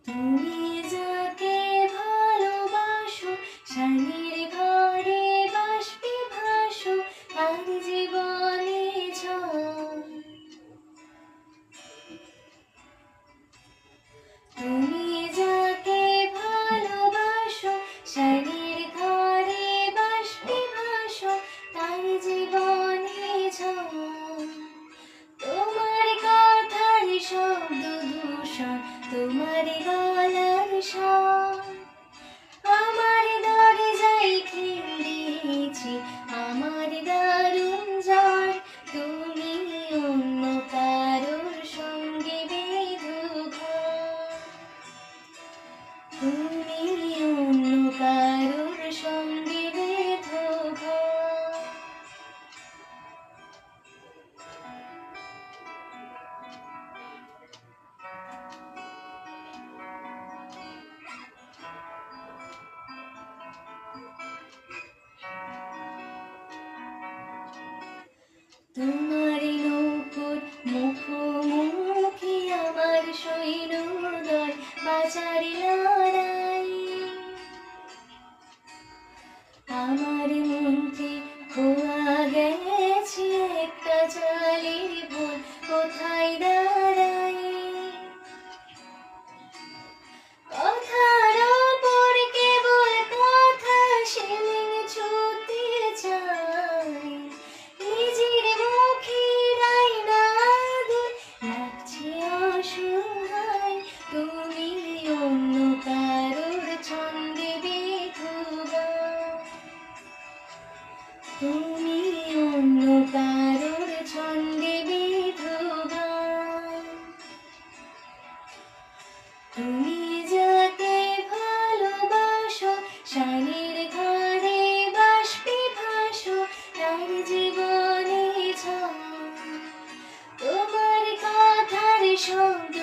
তুমি যাকে ভালোবাসো, শানির ঘরে বাষ্পে ভাসো, তার জীবনে ঝড়। তুমি যাকে ভালোবাসো, শানির ঘরে বাষ্পে ভাসো, তার জীবনে ঝড়। তোমার কথার শব্দ দূষণ, তোমার গলার স্বর, আমার দরজায় খিল দিয়েছি, আমার দারুণ জ্বর। তুমি অন্য কারোর সঙ্গে বেঁধো ঘর, তুমি অন্য কারোর সঙ্গে বেঁধো ঘর। তোমার নৌকোর মুখোমুখি আমার সৈন্যদল, বাঁচার লড়াই। আমার মনকে খোয়া গেছে একটা চালের ভুল, কোথায় দাঁড়াই। কথার ওপর কেবল কথা সেলিং ছুঁতে চাই, নিজের মুখে রাইনা দুল লাগছে অসহায়। তুমি অন্য কারোর ছন্দে বেঁধো গান, তুমি অন্য কারোর ছন্দে বেঁধো গান। তুমি যাকে ভালোবাসো, শানির ঘরে বাষ্পে ভাসো, তার জীবনে ঝড়। তোমার কথার শব্দ